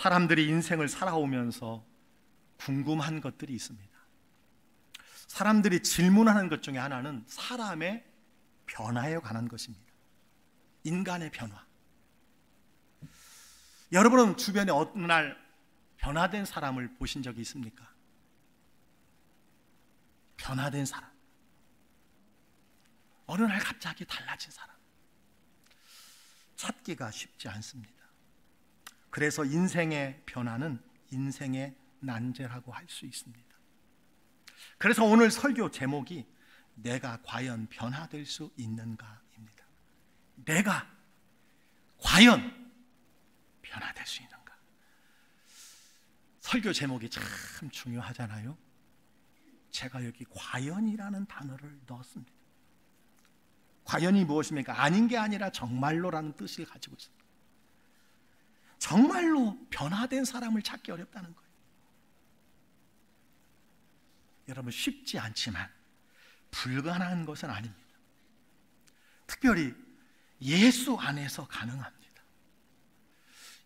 사람들이 인생을 살아오면서 궁금한 것들이 있습니다. 사람들이 질문하는 것 중에 하나는 사람의 변화에 관한 것입니다. 인간의 변화. 여러분은 주변에 어느 날 변화된 사람을 보신 적이 있습니까? 변화된 사람. 어느 날 갑자기 달라진 사람. 찾기가 쉽지 않습니다. 그래서 인생의 변화는 인생의 난제라고 할 수 있습니다. 그래서 오늘 설교 제목이 내가 과연 변화될 수 있는가입니다. 내가 과연 변화될 수 있는가. 설교 제목이 참 중요하잖아요. 제가 여기 과연이라는 단어를 넣었습니다. 과연이 무엇입니까? 아닌 게 아니라 정말로라는 뜻을 가지고 있습니다. 정말로 변화된 사람을 찾기 어렵다는 거예요. 여러분, 쉽지 않지만 불가능한 것은 아닙니다. 특별히 예수 안에서 가능합니다.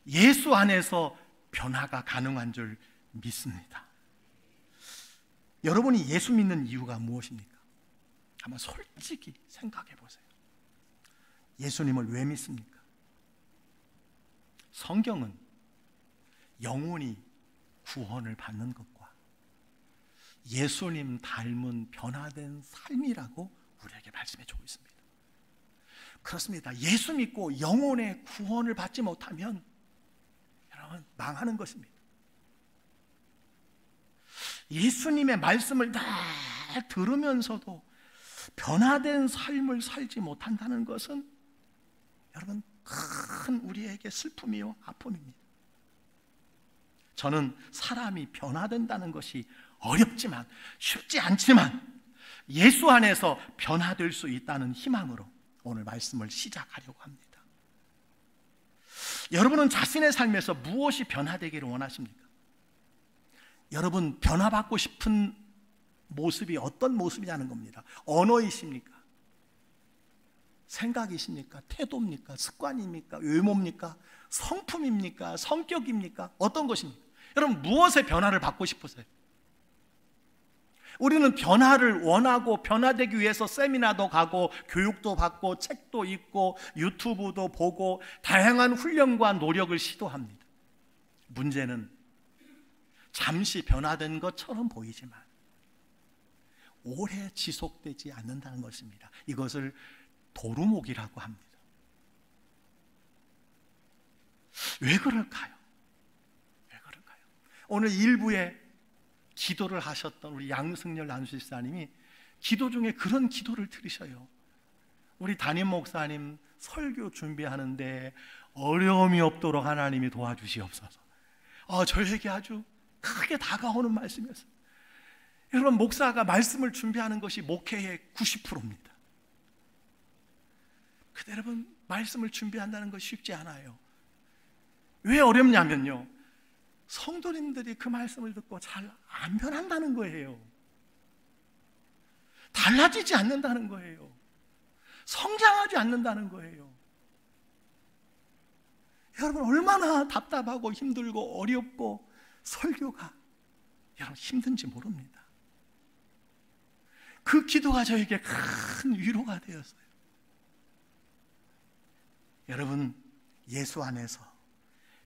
예수 안에서 변화가 가능한 줄 믿습니다. 여러분이 예수 믿는 이유가 무엇입니까? 한번 솔직히 생각해 보세요. 예수님을 왜 믿습니까? 성경은 영혼이 구원을 받는 것과 예수님 닮은 변화된 삶이라고 우리에게 말씀해 주고 있습니다. 그렇습니다. 예수 믿고 영혼의 구원을 받지 못하면 여러분 망하는 것입니다. 예수님의 말씀을 다 들으면서도 변화된 삶을 살지 못한다는 것은 여러분 큰 우리에게 슬픔이요 아픔입니다. 저는 사람이 변화된다는 것이 어렵지만 쉽지 않지만 예수 안에서 변화될 수 있다는 희망으로 오늘 말씀을 시작하려고 합니다. 여러분은 자신의 삶에서 무엇이 변화되기를 원하십니까? 여러분 변화받고 싶은 모습이 어떤 모습이냐는 겁니다. 언어이십니까? 생각이십니까? 태도입니까? 습관입니까? 외모입니까? 성품입니까? 성격입니까? 어떤 것입니까? 여러분 무엇에 변화를 받고 싶으세요? 우리는 변화를 원하고 변화되기 위해서 세미나도 가고 교육도 받고 책도 읽고 유튜브도 보고 다양한 훈련과 노력을 시도합니다. 문제는 잠시 변화된 것처럼 보이지만 오래 지속되지 않는다는 것입니다. 이것을 도루묵이라고 합니다. 왜 그럴까요? 왜 그럴까요? 오늘 일부에 기도를 하셨던 우리 양승열 남실사님이 기도 중에 그런 기도를 들으셔요. 우리 담임 목사님 설교 준비하는데 어려움이 없도록 하나님이 도와주시옵소서. 저에게 아주 크게 다가오는 말씀이었어요. 여러분 목사가 말씀을 준비하는 것이 목회의 90%입니다. 근데 여러분 말씀을 준비한다는 것이 쉽지 않아요. 왜 어렵냐면요, 성도님들이 그 말씀을 듣고 잘 안 변한다는 거예요. 달라지지 않는다는 거예요. 성장하지 않는다는 거예요. 여러분 얼마나 답답하고 힘들고 어렵고 설교가 여러분 힘든지 모릅니다. 그 기도가 저에게 큰 위로가 되었어요. 여러분 예수 안에서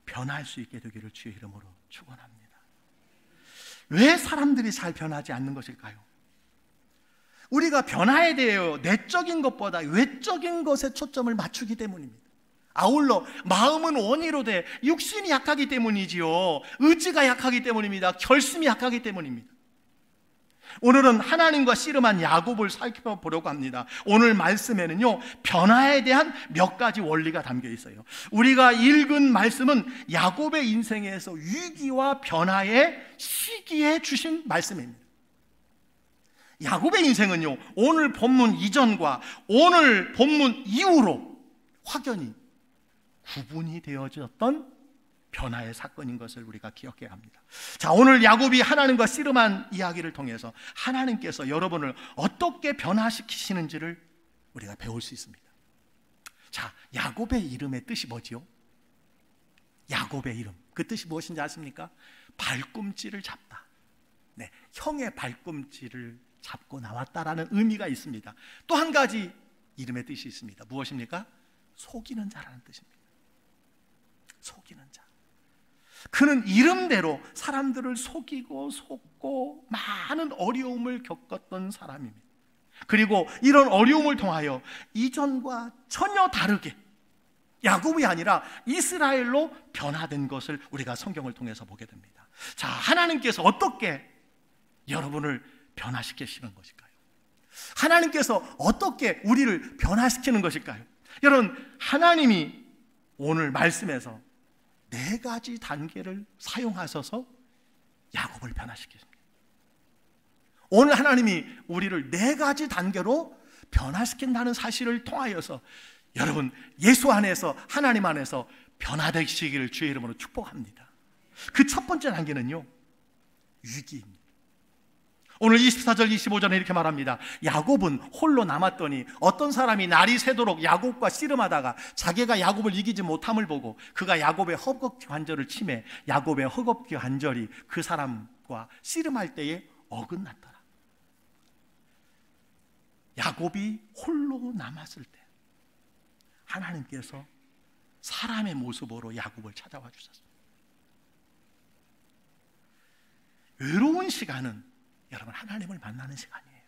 변할 수 있게 되기를 주의 이름으로 축원합니다. 왜 사람들이 잘 변하지 않는 것일까요? 우리가 변화에 대해 내적인 것보다 외적인 것에 초점을 맞추기 때문입니다. 아울러 마음은 원이로 돼 육신이 약하기 때문이지요. 의지가 약하기 때문입니다. 결심이 약하기 때문입니다. 오늘은 하나님과 씨름한 야곱을 살펴보려고 합니다. 오늘 말씀에는요 변화에 대한 몇 가지 원리가 담겨 있어요. 우리가 읽은 말씀은 야곱의 인생에서 위기와 변화의 시기에 주신 말씀입니다. 야곱의 인생은요 오늘 본문 이전과 오늘 본문 이후로 확연히 구분이 되어졌던 변화의 사건인 것을 우리가 기억해야 합니다. 자, 오늘 야곱이 하나님과 씨름한 이야기를 통해서 하나님께서 여러분을 어떻게 변화시키시는지를 우리가 배울 수 있습니다. 자, 야곱의 이름의 뜻이 뭐지요? 야곱의 이름, 그 뜻이 무엇인지 아십니까? 발꿈치를 잡다. 네, 형의 발꿈치를 잡고 나왔다라는 의미가 있습니다. 또 한 가지 이름의 뜻이 있습니다. 무엇입니까? 속이는 자라는 뜻입니다. 속이는 자. 그는 이름대로 사람들을 속이고 속고 많은 어려움을 겪었던 사람입니다. 그리고 이런 어려움을 통하여 이전과 전혀 다르게 야곱이 아니라 이스라엘로 변화된 것을 우리가 성경을 통해서 보게 됩니다. 자, 하나님께서 어떻게 여러분을 변화시키시는 것일까요? 하나님께서 어떻게 우리를 변화시키는 것일까요? 여러분, 하나님이 오늘 말씀에서 4가지 단계를 사용하셔서 야곱을 변화시키십니다. 오늘 하나님이 우리를 4가지 단계로 변화시킨다는 사실을 통하여서 여러분, 예수 안에서, 하나님 안에서 변화되시기를 주의 이름으로 축복합니다. 그 첫 번째 단계는요, 위기입니다. 오늘 24절 25절에 이렇게 말합니다. 야곱은 홀로 남았더니 어떤 사람이 날이 새도록 야곱과 씨름하다가 자기가 야곱을 이기지 못함을 보고 그가 야곱의 허겁지 관절을 치매 야곱의 허겁지 관절이 그 사람과 씨름할 때에 어긋났더라. 야곱이 홀로 남았을 때 하나님께서 사람의 모습으로 야곱을 찾아와 주셨습니다. 외로운 시간은 여러분, 하나님을 만나는 시간이에요.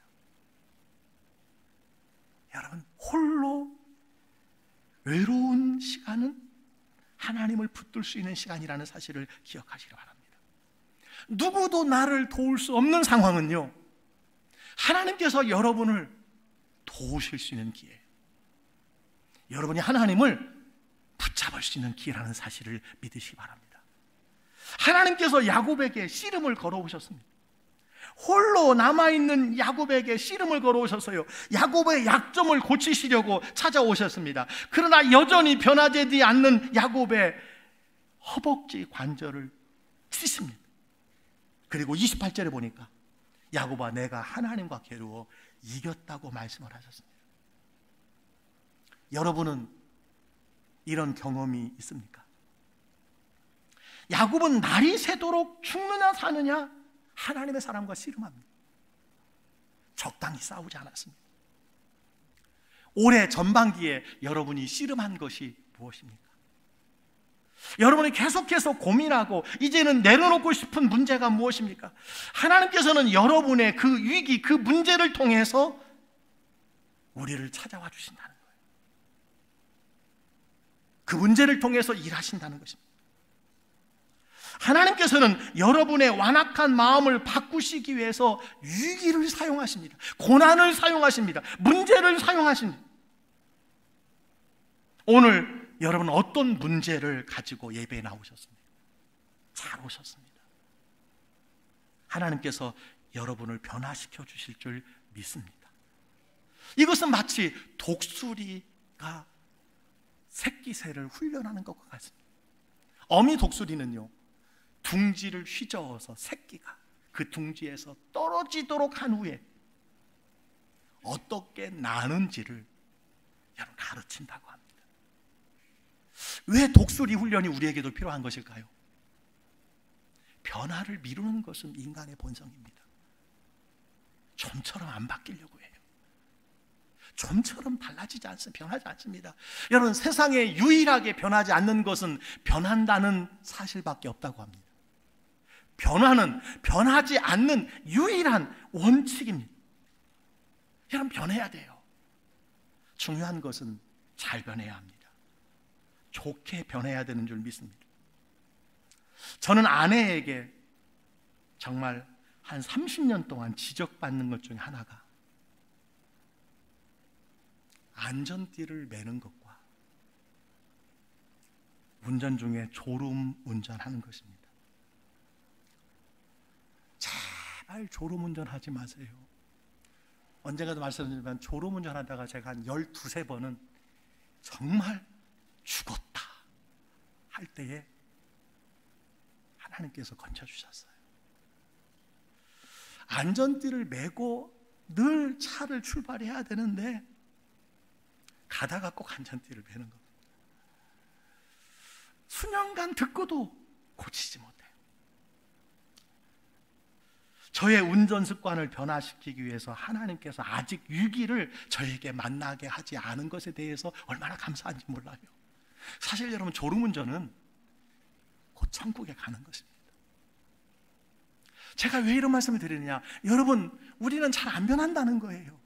여러분, 홀로 외로운 시간은 하나님을 붙들 수 있는 시간이라는 사실을 기억하시기 바랍니다. 누구도 나를 도울 수 없는 상황은요, 하나님께서 여러분을 도우실 수 있는 기회예요. 여러분이 하나님을 붙잡을 수 있는 기회라는 사실을 믿으시기 바랍니다. 하나님께서 야곱에게 씨름을 걸어오셨습니다. 홀로 남아있는 야곱에게 씨름을 걸어오셔서요, 야곱의 약점을 고치시려고 찾아오셨습니다. 그러나 여전히 변화되지 않는 야곱의 허벅지 관절을 치십니다. 그리고 28절에 보니까 야곱아, 내가 하나님과 겨루어 이겼다고 말씀을 하셨습니다. 여러분은 이런 경험이 있습니까? 야곱은 날이 새도록 죽느냐 사느냐 하나님의 사람과 씨름합니다. 적당히 싸우지 않았습니다. 올해 전반기에 여러분이 씨름한 것이 무엇입니까? 여러분이 계속해서 고민하고 이제는 내려놓고 싶은 문제가 무엇입니까? 하나님께서는 여러분의 그 위기, 그 문제를 통해서 우리를 찾아와 주신다는 거예요. 그 문제를 통해서 일하신다는 것입니다. 하나님께서는 여러분의 완악한 마음을 바꾸시기 위해서 위기를 사용하십니다. 고난을 사용하십니다. 문제를 사용하십니다. 오늘 여러분 어떤 문제를 가지고 예배에 나오셨습니까? 잘 오셨습니다. 하나님께서 여러분을 변화시켜 주실 줄 믿습니다. 이것은 마치 독수리가 새끼새를 훈련하는 것과 같습니다. 어미 독수리는요, 둥지를 휘저어서 새끼가 그 둥지에서 떨어지도록 한 후에 어떻게 나는지를 여러분 가르친다고 합니다. 왜 독수리 훈련이 우리에게도 필요한 것일까요? 변화를 미루는 것은 인간의 본성입니다. 좀처럼 안 바뀌려고 해요. 좀처럼 달라지지 않습니다. 변하지 않습니다. 여러분, 세상에 유일하게 변하지 않는 것은 변한다는 사실밖에 없다고 합니다. 변화는 변하지 않는 유일한 원칙입니다. 여러분, 변해야 돼요. 중요한 것은 잘 변해야 합니다. 좋게 변해야 되는 줄 믿습니다. 저는 아내에게 정말 한 30년 동안 지적받는 것 중에 하나가 안전띠를 매는 것과 운전 중에 졸음 운전하는 것입니다. 제발 졸음 운전하지 마세요. 언젠가도 말씀드리지만 졸음 운전하다가 제가 한 12, 13번은 정말 죽었다 할 때에 하나님께서 건져주셨어요. 안전띠를 매고 늘 차를 출발해야 되는데 가다가 꼭 안전띠를 매는 겁니다. 수년간 듣고도 고치지 못해요. 저의 운전 습관을 변화시키기 위해서 하나님께서 아직 위기를 저에게 만나게 하지 않은 것에 대해서 얼마나 감사한지 몰라요. 사실 여러분, 졸음운전은 곧 천국에 가는 것입니다. 제가 왜 이런 말씀을 드리느냐, 여러분, 우리는 잘 안 변한다는 거예요.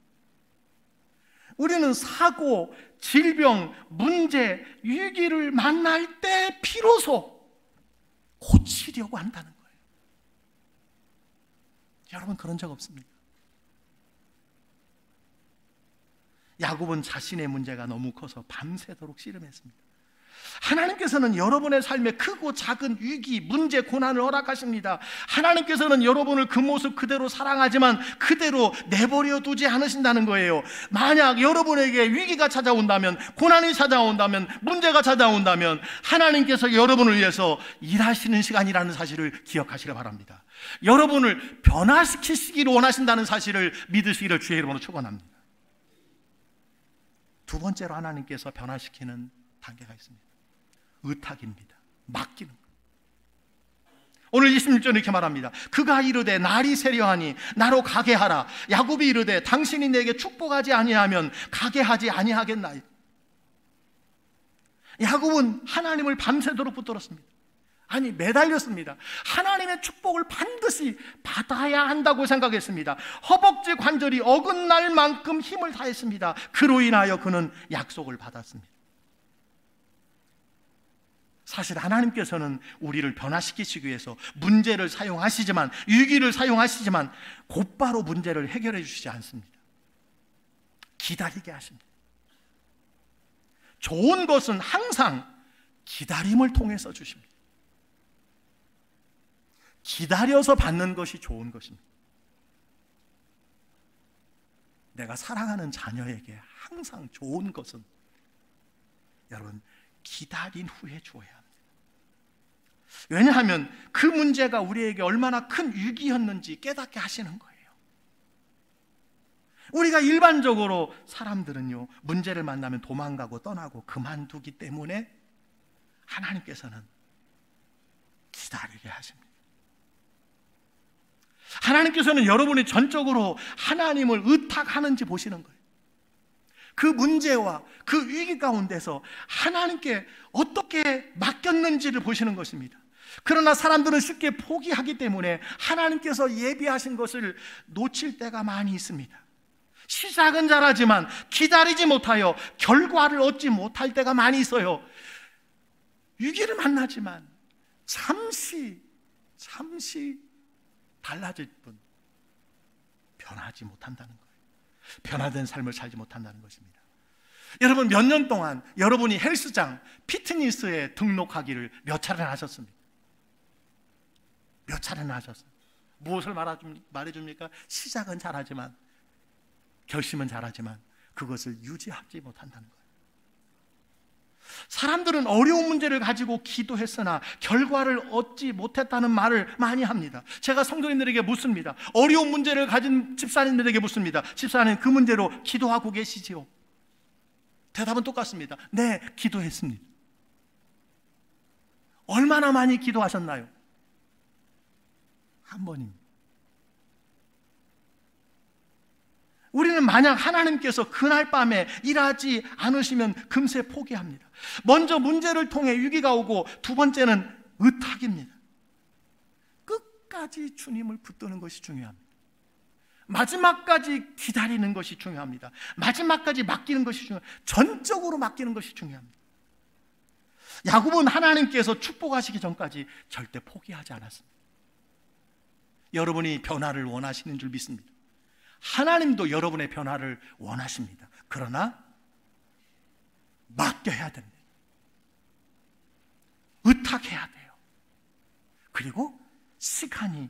우리는 사고, 질병, 문제, 위기를 만날 때 비로소 고치려고 한다는 거예요. 여러분, 그런 적 없습니까? 야곱은 자신의 문제가 너무 커서 밤새도록 씨름했습니다. 하나님께서는 여러분의 삶에 크고 작은 위기, 문제, 고난을 허락하십니다. 하나님께서는 여러분을 그 모습 그대로 사랑하지만 그대로 내버려 두지 않으신다는 거예요. 만약 여러분에게 위기가 찾아온다면, 고난이 찾아온다면, 문제가 찾아온다면 하나님께서 여러분을 위해서 일하시는 시간이라는 사실을 기억하시기 바랍니다. 여러분을 변화시키시기를 원하신다는 사실을 믿으시기를 주의 이름으로 축원합니다. 두 번째로 하나님께서 변화시키는 단계가 있습니다. 의탁입니다. 맡기는 것. 오늘 26절에 이렇게 말합니다. 그가 이르되 날이 세려하니 나로 가게 하라. 야곱이 이르되 당신이 내게 축복하지 아니하면 가게 하지 아니하겠나이다. 야곱은 하나님을 밤새도록 붙들었습니다. 아니, 매달렸습니다. 하나님의 축복을 반드시 받아야 한다고 생각했습니다. 허벅지 관절이 어긋날 만큼 힘을 다했습니다. 그로 인하여 그는 약속을 받았습니다. 사실 하나님께서는 우리를 변화시키시기 위해서 문제를 사용하시지만, 위기를 사용하시지만 곧바로 문제를 해결해 주시지 않습니다. 기다리게 하십니다. 좋은 것은 항상 기다림을 통해서 주십니다. 기다려서 받는 것이 좋은 것입니다. 내가 사랑하는 자녀에게 항상 좋은 것은 여러분, 기다린 후에 주어야 합니다. 왜냐하면 그 문제가 우리에게 얼마나 큰 위기였는지 깨닫게 하시는 거예요. 우리가 일반적으로 사람들은요, 문제를 만나면 도망가고 떠나고 그만두기 때문에 하나님께서는 기다리게 하십니다. 하나님께서는 여러분이 전적으로 하나님을 의탁하는지 보시는 거예요. 그 문제와 그 위기 가운데서 하나님께 어떻게 맡겼는지를 보시는 것입니다. 그러나 사람들은 쉽게 포기하기 때문에 하나님께서 예비하신 것을 놓칠 때가 많이 있습니다. 시작은 잘하지만 기다리지 못하여 결과를 얻지 못할 때가 많이 있어요. 위기를 만나지만 잠시 달라질 뿐 변하지 못한다는 거예요. 변화된 삶을 살지 못한다는 것입니다. 여러분, 몇 년 동안 여러분이 헬스장, 피트니스에 등록하기를 몇 차례나 하셨습니까? 몇 차례나 하셨어요? 무엇을 말해줍니까? 시작은 잘하지만, 결심은 잘하지만 그것을 유지하지 못한다는 거예요. 사람들은 어려운 문제를 가지고 기도했으나 결과를 얻지 못했다는 말을 많이 합니다. 제가 성도님들에게 묻습니다. 어려운 문제를 가진 집사님들에게 묻습니다. 집사님, 그 문제로 기도하고 계시지요? 대답은 똑같습니다. 네, 기도했습니다. 얼마나 많이 기도하셨나요? 한 번입니다. 우리는 만약 하나님께서 그날 밤에 일하지 않으시면 금세 포기합니다. 먼저 문제를 통해 위기가 오고, 두 번째는 의탁입니다. 끝까지 주님을 붙드는 것이 중요합니다. 마지막까지 기다리는 것이 중요합니다. 마지막까지 맡기는 것이 중요합니다. 전적으로 맡기는 것이 중요합니다. 야곱은 하나님께서 축복하시기 전까지 절대 포기하지 않았습니다. 여러분이 변화를 원하시는 줄 믿습니다. 하나님도 여러분의 변화를 원하십니다. 그러나 맡겨야 됩니다. 의탁해야 돼요. 그리고 시간이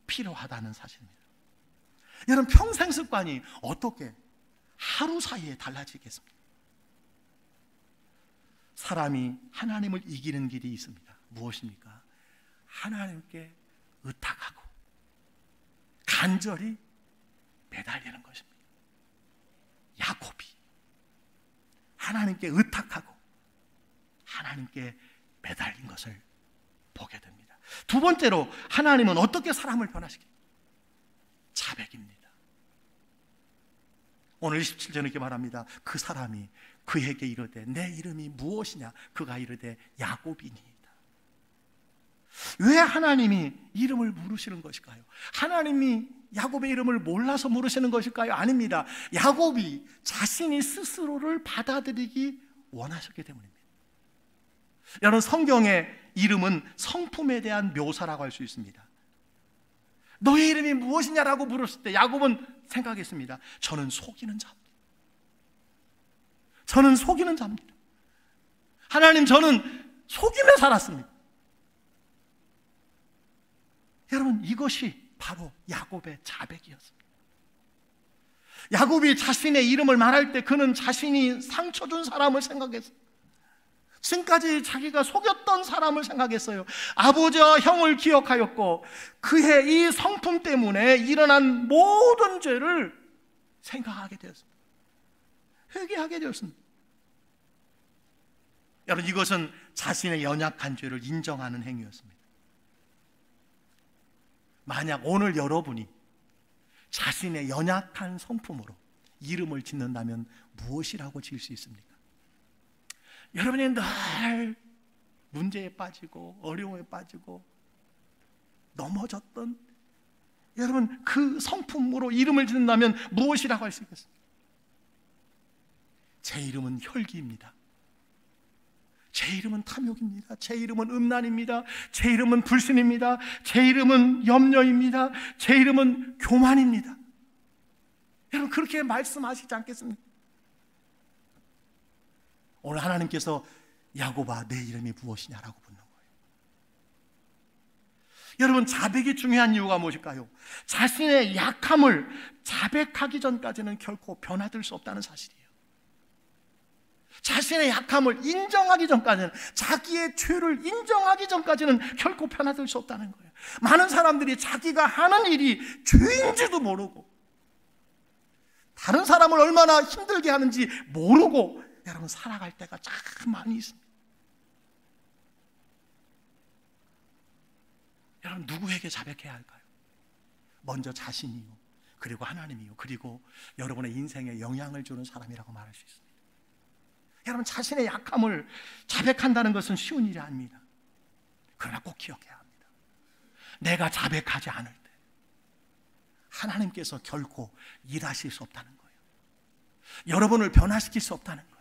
필요하다는 사실입니다. 여러분, 평생 습관이 어떻게 하루 사이에 달라지겠습니까? 사람이 하나님을 이기는 길이 있습니다. 무엇입니까? 하나님께 의탁하고 간절히 매달리는 것입니다. 야곱이 하나님께 의탁하고 하나님께 매달린 것을 보게 됩니다. 두 번째로 하나님은 어떻게 사람을 변화시킵니까? 자백입니다. 오늘 27절 이렇게 말합니다. 그 사람이 그에게 이르되 내 이름이 무엇이냐? 그가 이르되 야곱이니이다. 왜 하나님이 이름을 물으시는 것일까요? 하나님이 야곱의 이름을 몰라서 물으시는 것일까요? 아닙니다. 야곱이 자신이 스스로를 받아들이기 원하셨기 때문입니다. 여러분, 성경의 이름은 성품에 대한 묘사라고 할 수 있습니다. 너의 이름이 무엇이냐라고 물었을 때 야곱은 생각했습니다. 저는 속이는 자입니다. 저는 속이는 자입니다. 하나님, 저는 속이며 살았습니다. 여러분, 이것이 바로 야곱의 자백이었습니다. 야곱이 자신의 이름을 말할 때 그는 자신이 상처 준 사람을 생각했어요. 지금까지 자기가 속였던 사람을 생각했어요. 아버지와 형을 기억하였고 그의 이 성품 때문에 일어난 모든 죄를 생각하게 되었습니다. 회개하게 되었습니다. 여러분, 이것은 자신의 연약한 죄를 인정하는 행위였습니다. 만약 오늘 여러분이 자신의 연약한 성품으로 이름을 짓는다면 무엇이라고 지을 수 있습니까? 여러분이 늘 문제에 빠지고 어려움에 빠지고 넘어졌던 여러분 그 성품으로 이름을 짓는다면 무엇이라고 할 수 있겠습니까? 제 이름은 혈기입니다. 제 이름은 탐욕입니다. 제 이름은 음란입니다. 제 이름은 불신입니다. 제 이름은 염려입니다. 제 이름은 교만입니다. 여러분, 그렇게 말씀하시지 않겠습니까? 오늘 하나님께서 야곱아 내 이름이 무엇이냐라고 묻는 거예요. 여러분, 자백이 중요한 이유가 무엇일까요? 자신의 약함을 자백하기 전까지는 결코 변화될 수 없다는 사실이에요. 자신의 약함을 인정하기 전까지는, 자기의 죄를 인정하기 전까지는 결코 변화될 수 없다는 거예요. 많은 사람들이 자기가 하는 일이 죄인지도 모르고 다른 사람을 얼마나 힘들게 하는지 모르고 여러분 살아갈 때가 참 많이 있습니다. 여러분, 누구에게 자백해야 할까요? 먼저 자신이요, 그리고 하나님이요, 그리고 여러분의 인생에 영향을 주는 사람이라고 말할 수 있습니다. 여러분, 자신의 약함을 자백한다는 것은 쉬운 일이 아닙니다. 그러나 꼭 기억해야 합니다. 내가 자백하지 않을 때 하나님께서 결코 일하실 수 없다는 거예요. 여러분을 변화시킬 수 없다는 거예요.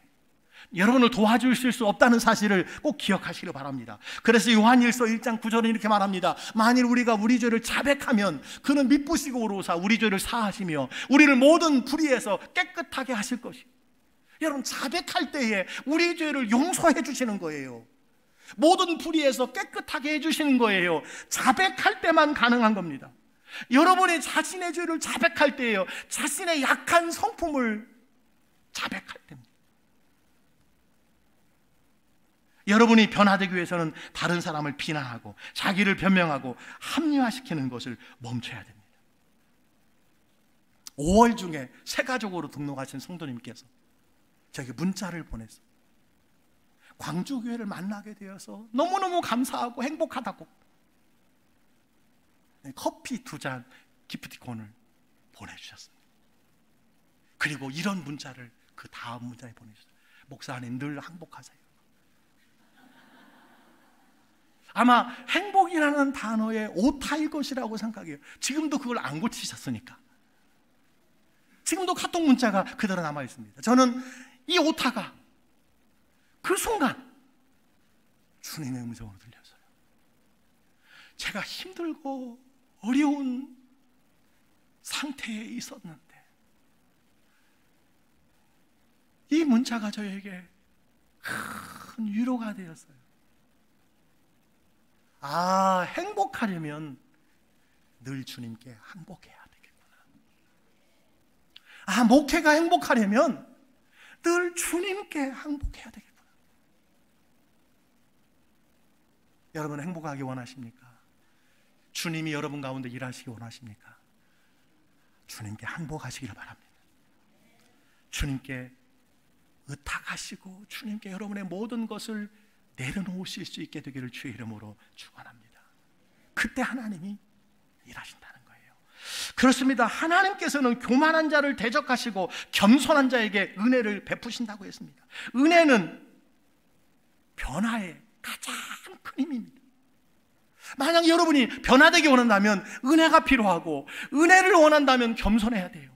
여러분을 도와주실 수 없다는 사실을 꼭 기억하시길 바랍니다. 그래서 요한일서 1장 9절은 이렇게 말합니다. 만일 우리가 우리 죄를 자백하면 그는 미쁘시고 오로사 우리 죄를 사하시며 우리를 모든 불의에서 깨끗하게 하실 것이요. 여러분, 자백할 때에 우리 죄를 용서해 주시는 거예요. 모든 불의에서 깨끗하게 해주시는 거예요. 자백할 때만 가능한 겁니다. 여러분이 자신의 죄를 자백할 때예요. 자신의 약한 성품을 자백할 때입니다. 여러분이 변화되기 위해서는 다른 사람을 비난하고 자기를 변명하고 합리화시키는 것을 멈춰야 됩니다. 5월 중에 새 가족으로 등록하신 성도님께서 저에게 문자를 보내서 광주교회를 만나게 되어서 너무너무 감사하고 행복하다고 커피 2잔 기프티콘을 보내주셨습니다. 그리고 이런 문자를 그 다음 문자에 보내주셨어요. 목사님 늘 행복하세요. 아마 행복이라는 단어의 오타일 것이라고 생각해요. 지금도 그걸 안 고치셨으니까. 지금도 카톡 문자가 그대로 남아 있습니다. 저는 이 오타가 그 순간 주님의 음성으로 들렸어요. 제가 힘들고 어려운 상태에 있었는데 이 문자가 저에게 큰 위로가 되었어요. 아, 행복하려면 늘 주님께 항복해야 되겠구나. 아, 목회가 행복하려면 늘 주님께 항복해야 되겠구나. 여러분, 행복하기 원하십니까? 주님이 여러분 가운데 일하시기 원하십니까? 주님께 항복하시기를 바랍니다. 주님께 의탁하시고 주님께 여러분의 모든 것을 내려놓으실 수 있게 되기를 주의 이름으로 축원합니다. 그때 하나님이 일하신다는 거예요. 그렇습니다. 하나님께서는 교만한 자를 대적하시고 겸손한 자에게 은혜를 베푸신다고 했습니다. 은혜는 변화의 가장 큰 힘입니다. 만약 여러분이 변화되기 원한다면 은혜가 필요하고, 은혜를 원한다면 겸손해야 돼요.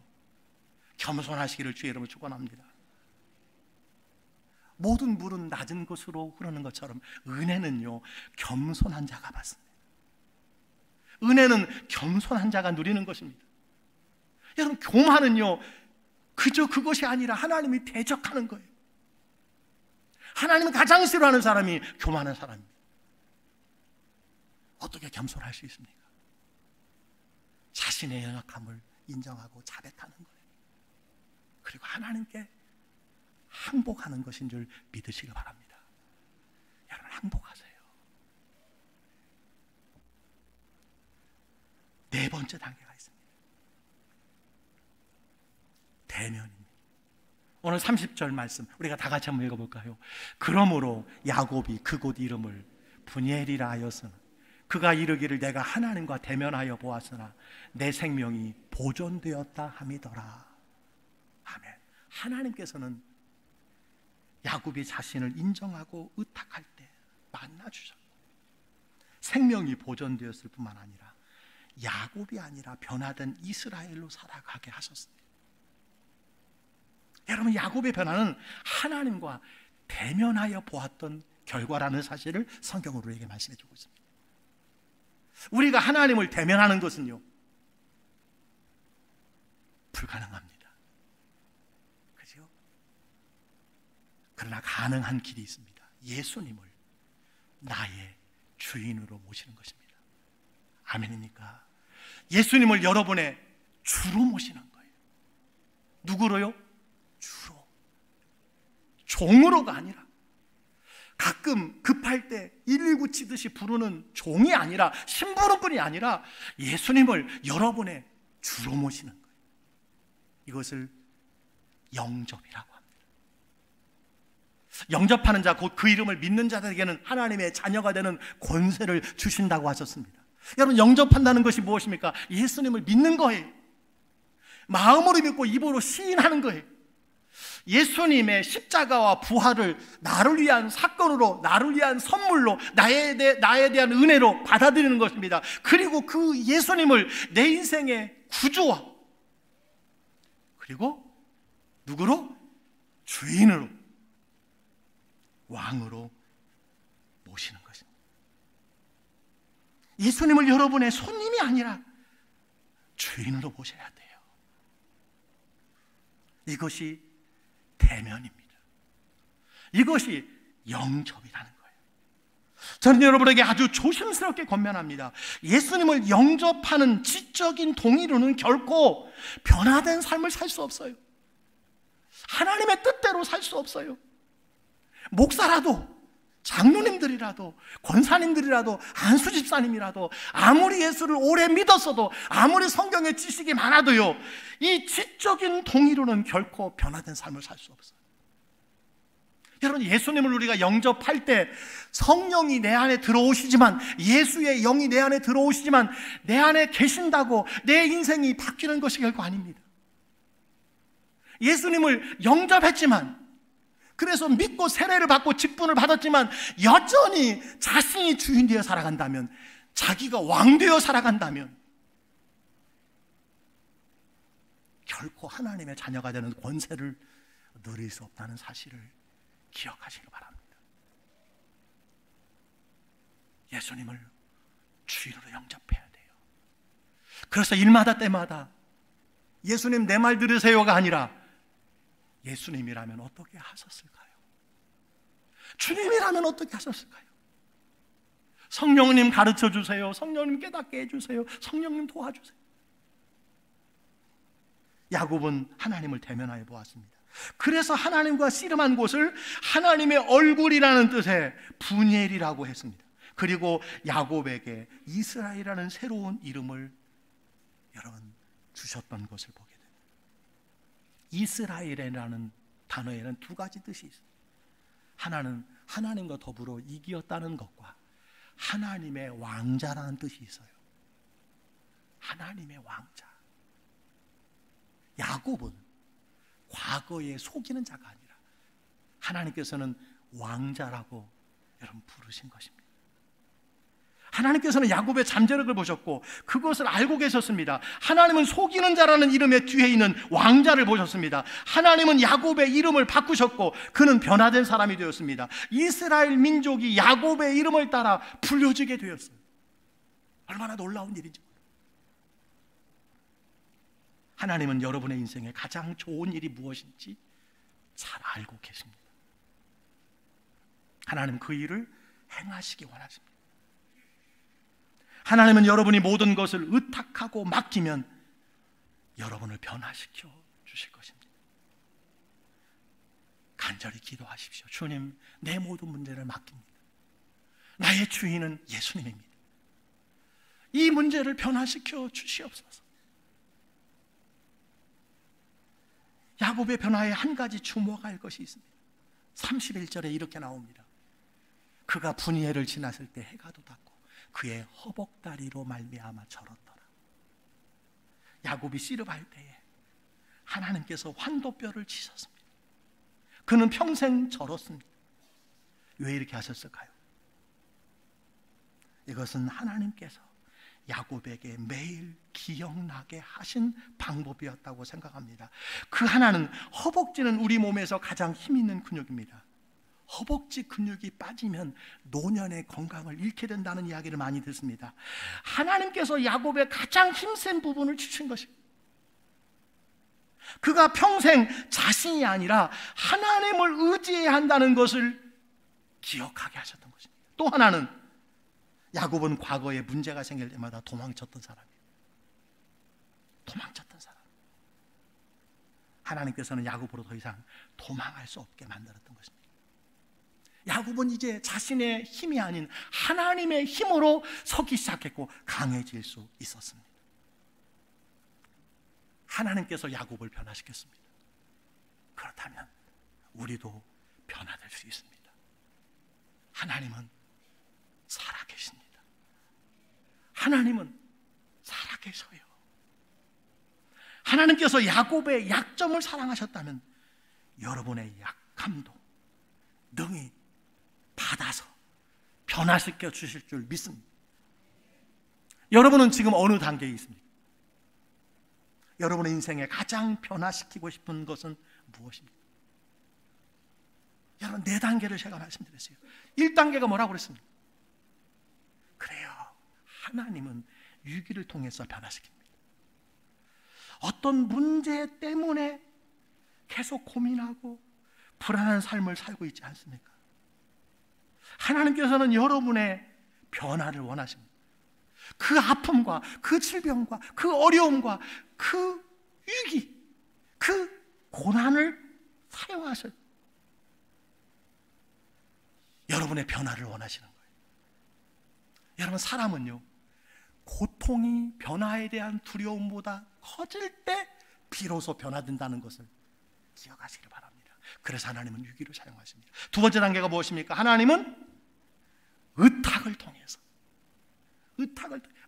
겸손하시기를 주의 이름으로 축원합니다. 모든 물은 낮은 곳으로 흐르는 것처럼 은혜는요, 겸손한 자가 받습니다. 은혜는 겸손한 자가 누리는 것입니다. 여러분, 교만은요, 그저 그것이 아니라 하나님이 대적하는 거예요. 하나님은 가장 싫어하는 사람이 교만한 사람입니다. 어떻게 겸손할 수 있습니까? 자신의 연약함을 인정하고 자백하는 거예요. 그리고 하나님께 항복하는 것인 줄 믿으시기 바랍니다. 여러분, 항복하세요. 네 번째 단계가 있습니다. 대면입니다. 오늘 30절 말씀 우리가 다 같이 한번 읽어볼까요? 그러므로 야곱이 그곳 이름을 브니엘이라 하였으나 그가 이르기를 내가 하나님과 대면하여 보았으나 내 생명이 보존되었다 함이더라. 아멘. 하나님께서는 야곱이 자신을 인정하고 의탁할 때 만나주셨고, 생명이 보존되었을 뿐만 아니라 야곱이 아니라 변화된 이스라엘로 살아가게 하셨습니다. 여러분, 야곱의 변화는 하나님과 대면하여 보았던 결과라는 사실을 성경으로 우리에게 말씀해 주고 있습니다. 우리가 하나님을 대면하는 것은요, 불가능합니다. 그죠? 그러나 가능한 길이 있습니다. 예수님을 나의 주인으로 모시는 것입니다. 아멘입니까? 예수님을 여러분의 주로 모시는 거예요. 누구로요? 주로. 종으로가 아니라, 가끔 급할 때 119 치듯이 부르는 종이 아니라, 심부름꾼이 아니라 예수님을 여러분의 주로 모시는 거예요. 이것을 영접이라고 합니다. 영접하는 자, 곧 그 이름을 믿는 자들에게는 하나님의 자녀가 되는 권세를 주신다고 하셨습니다. 여러분, 영접한다는 것이 무엇입니까? 예수님을 믿는 거예요. 마음으로 믿고 입으로 시인하는 거예요. 예수님의 십자가와 부활을 나를 위한 사건으로, 나를 위한 선물로, 나에 대한 은혜로 받아들이는 것입니다. 그리고 그 예수님을 내 인생의 구주와, 그리고 누구로? 주인으로, 왕으로 모시는 것입니다. 예수님을 여러분의 손님이 아니라 주인으로 모셔야 돼요. 이것이 대면입니다. 이것이 영접이라는 거예요. 저는 여러분에게 아주 조심스럽게 권면합니다. 예수님을 영접하는 지적인 동의로는 결코 변화된 삶을 살 수 없어요. 하나님의 뜻대로 살 수 없어요. 목사라도, 장로님들이라도, 권사님들이라도, 안수집사님이라도 아무리 예수를 오래 믿었어도, 아무리 성경의 지식이 많아도요, 이 지적인 동의로는 결코 변화된 삶을 살 수 없어요. 여러분, 예수님을 우리가 영접할 때 성령이 내 안에 들어오시지만, 예수의 영이 내 안에 들어오시지만, 내 안에 계신다고 내 인생이 바뀌는 것이 결코 아닙니다. 예수님을 영접했지만, 그래서 믿고 세례를 받고 직분을 받았지만 여전히 자신이 주인 되어 살아간다면, 자기가 왕 되어 살아간다면 결코 하나님의 자녀가 되는 권세를 누릴 수 없다는 사실을 기억하시기 바랍니다. 예수님을 주인으로 영접해야 돼요. 그래서 일마다 때마다 예수님 내 말 들으세요가 아니라, 예수님이라면 어떻게 하셨을까요? 주님이라면 어떻게 하셨을까요? 성령님 가르쳐 주세요. 성령님 깨닫게 해주세요. 성령님 도와주세요. 야곱은 하나님을 대면하여 보았습니다. 그래서 하나님과 씨름한 곳을 하나님의 얼굴이라는 뜻의 브니엘이라고 했습니다. 그리고 야곱에게 이스라엘이라는 새로운 이름을 여러분 주셨던 것을 보게 됩니다. 이스라엘이라는 단어에는 두 가지 뜻이 있습니다. 하나는 하나님과 더불어 이기었다는 것과 하나님의 왕자라는 뜻이 있어요. 하나님의 왕자. 야곱은 과거에 속이는 자가 아니라 하나님께서는 왕자라고 여러분 부르신 것입니다. 하나님께서는 야곱의 잠재력을 보셨고 그것을 알고 계셨습니다. 하나님은 속이는 자라는 이름의 뒤에 있는 왕자를 보셨습니다. 하나님은 야곱의 이름을 바꾸셨고 그는 변화된 사람이 되었습니다. 이스라엘 민족이 야곱의 이름을 따라 불려지게 되었어요. 얼마나 놀라운 일인지. 하나님은 여러분의 인생에 가장 좋은 일이 무엇인지 잘 알고 계십니다. 하나님 그 일을 행하시기 원하십니다. 하나님은 여러분이 모든 것을 의탁하고 맡기면 여러분을 변화시켜 주실 것입니다. 간절히 기도하십시오. 주님, 내 모든 문제를 맡깁니다. 나의 주인은 예수님입니다. 이 문제를 변화시켜 주시옵소서. 야곱의 변화에 한 가지 주목할 것이 있습니다. 31절에 이렇게 나옵니다. 그가 분이엘을 지났을 때 해가 돋았고 그의 허벅다리로 말미암아 절었더라. 야곱이 씨름할 때에 하나님께서 환도뼈를 치셨습니다. 그는 평생 절었습니다. 왜 이렇게 하셨을까요? 이것은 하나님께서 야곱에게 매일 기억나게 하신 방법이었다고 생각합니다. 그 하나는 허벅지는 우리 몸에서 가장 힘 있는 근육입니다. 허벅지 근육이 빠지면 노년의 건강을 잃게 된다는 이야기를 많이 듣습니다. 하나님께서 야곱의 가장 힘센 부분을 주신 것입니다. 그가 평생 자신이 아니라 하나님을 의지해야 한다는 것을 기억하게 하셨던 것입니다. 또 하나는 야곱은 과거에 문제가 생길 때마다 도망쳤던 사람이에요. 도망쳤던 사람. 하나님께서는 야곱으로 더 이상 도망할 수 없게 만들었던 것입니다. 야곱은 이제 자신의 힘이 아닌 하나님의 힘으로 서기 시작했고 강해질 수 있었습니다. 하나님께서 야곱을 변화시켰습니다. 그렇다면 우리도 변화될 수 있습니다. 하나님은 살아계십니다. 하나님은 살아계셔요. 하나님께서 야곱의 약점을 사랑하셨다면 여러분의 약함도 능히 받아서 변화시켜 주실 줄 믿습니다. 여러분은 지금 어느 단계에 있습니까? 여러분의 인생에 가장 변화시키고 싶은 것은 무엇입니까? 여러분 4단계를 제가 말씀드렸어요. 1단계가 뭐라고 그랬습니까? 그래요. 하나님은 위기를 통해서 변화시킵니다. 어떤 문제 때문에 계속 고민하고 불안한 삶을 살고 있지 않습니까? 하나님께서는 여러분의 변화를 원하십니다. 그 아픔과 그 질병과 그 어려움과 그 위기, 그 고난을 사용하셔 여러분의 변화를 원하시는 거예요. 여러분 사람은요 고통이 변화에 대한 두려움보다 커질 때 비로소 변화된다는 것을 기억하시길 바랍니다. 그래서 하나님은 위기를 사용하십니다. 두 번째 단계가 무엇입니까? 하나님은 의탁을 통해서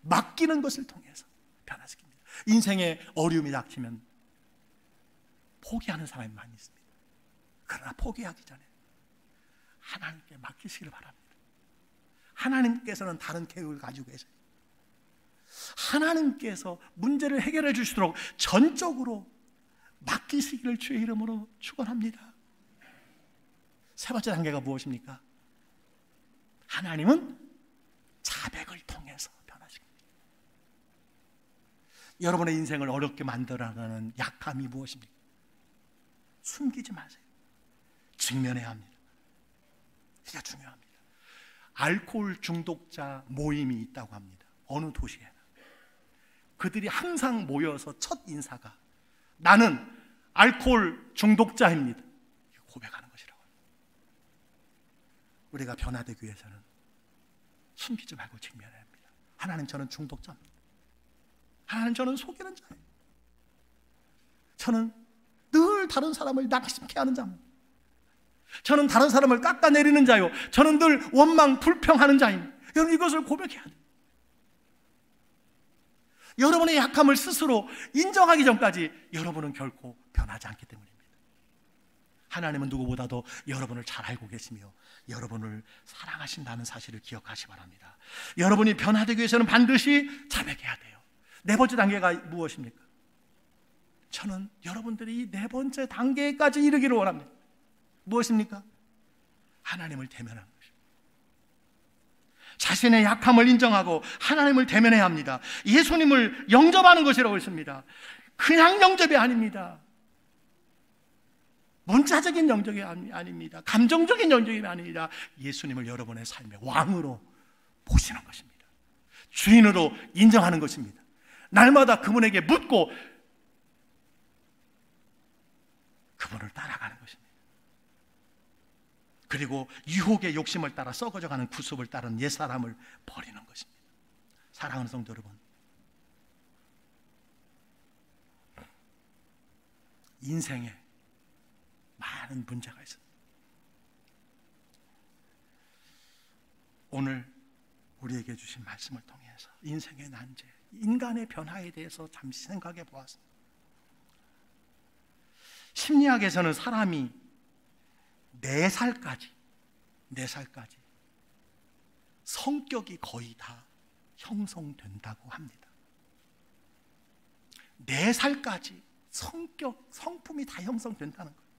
맡기는 것을 통해서 변화시킵니다. 인생에 어려움이 닥치면 포기하는 사람이 많이 있습니다. 그러나 포기하기 전에 하나님께 맡기시길 바랍니다. 하나님께서는 다른 계획을 가지고 계세요. 하나님께서 문제를 해결해 주시도록 전적으로 맡기시기를 주의 이름으로 축원합니다. 세 번째 단계가 무엇입니까? 하나님은 자백을 통해서 변화시킵니다. 여러분의 인생을 어렵게 만들어가는 약함이 무엇입니까? 숨기지 마세요. 직면해야 합니다. 이게 중요합니다. 알코올 중독자 모임이 있다고 합니다. 어느 도시에나. 그들이 항상 모여서 첫 인사가 나는 알코올 중독자입니다. 고백하는 것이라고 합니다. 우리가 변화되기 위해서는 숨기지 말고 직면해야 합니다. 하나님 저는 중독자입니다. 하나님 저는 속이는 자예요. 저는 늘 다른 사람을 낙심케 하는 자입니다. 저는 다른 사람을 깎아내리는 자요, 저는 늘 원망 불평하는 자입니다. 여러분, 이것을 고백해야 돼요. 여러분의 약함을 스스로 인정하기 전까지 여러분은 결코 변하지 않기 때문입니다. 하나님은 누구보다도 여러분을 잘 알고 계시며 여러분을 사랑하신다는 사실을 기억하시기 바랍니다. 여러분이 변화되기 위해서는 반드시 자백해야 돼요. 네 번째 단계가 무엇입니까? 저는 여러분들이 이 네 번째 단계까지 이르기를 원합니다. 무엇입니까? 하나님을 대면하는 것입니다. 자신의 약함을 인정하고 하나님을 대면해야 합니다. 예수님을 영접하는 것이라고 했습니다. 그냥 영접이 아닙니다. 문자적인 영접이 아닙니다. 감정적인 영접이 아닙니다. 예수님을 여러분의 삶의 왕으로 보시는 것입니다. 주인으로 인정하는 것입니다. 날마다 그분에게 묻고 그분을 따라가는 것입니다. 그리고 유혹의 욕심을 따라 썩어져가는 구습을 따른 옛사람을 버리는 것입니다. 사랑하는 성도 여러분, 인생에 많은 문제가 있습니다. 오늘 우리에게 주신 말씀을 통해서 인생의 난제, 인간의 변화에 대해서 잠시 생각해 보았습니다. 심리학에서는 사람이 4살까지 성격이 거의 다 형성된다고 합니다. 4살까지 성품이 다 형성된다는 거예요.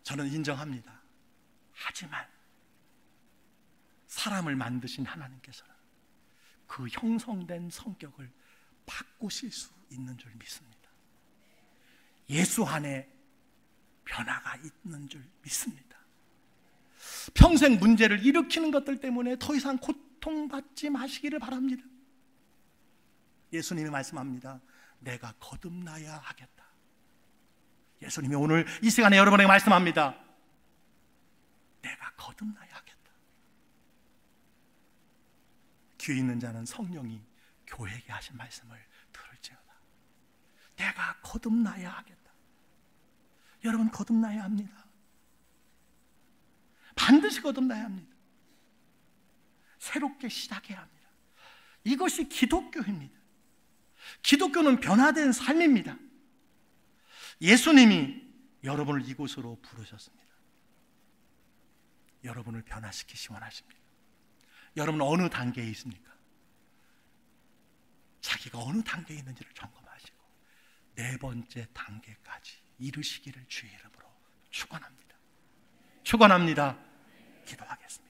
저는 인정합니다. 하지만 사람을 만드신 하나님께서는 그 형성된 성격을 바꾸실 수 있는 줄 믿습니다. 예수 안에 변화가 있는 줄 믿습니다. 평생 문제를 일으키는 것들 때문에 더 이상 고통받지 마시기를 바랍니다. 예수님이 말씀합니다. 내가 거듭나야 하겠다. 예수님이 오늘 이 시간에 여러분에게 말씀합니다. 내가 거듭나야 하겠다. 귀 있는 자는 성령이 교회에게 하신 말씀을 들을지어다. 내가 거듭나야 하겠다. 여러분, 거듭나야 합니다. 반드시 거듭나야 합니다. 새롭게 시작해야 합니다. 이것이 기독교입니다. 기독교는 변화된 삶입니다. 예수님이 여러분을 이곳으로 부르셨습니다. 여러분을 변화시키시 원하십니다. 여러분은 어느 단계에 있습니까? 자기가 어느 단계에 있는지를 점검하시고 4번째 단계까지 이르시기를 주의 이름으로 축원합니다. 축원합니다. 기도하겠습니다.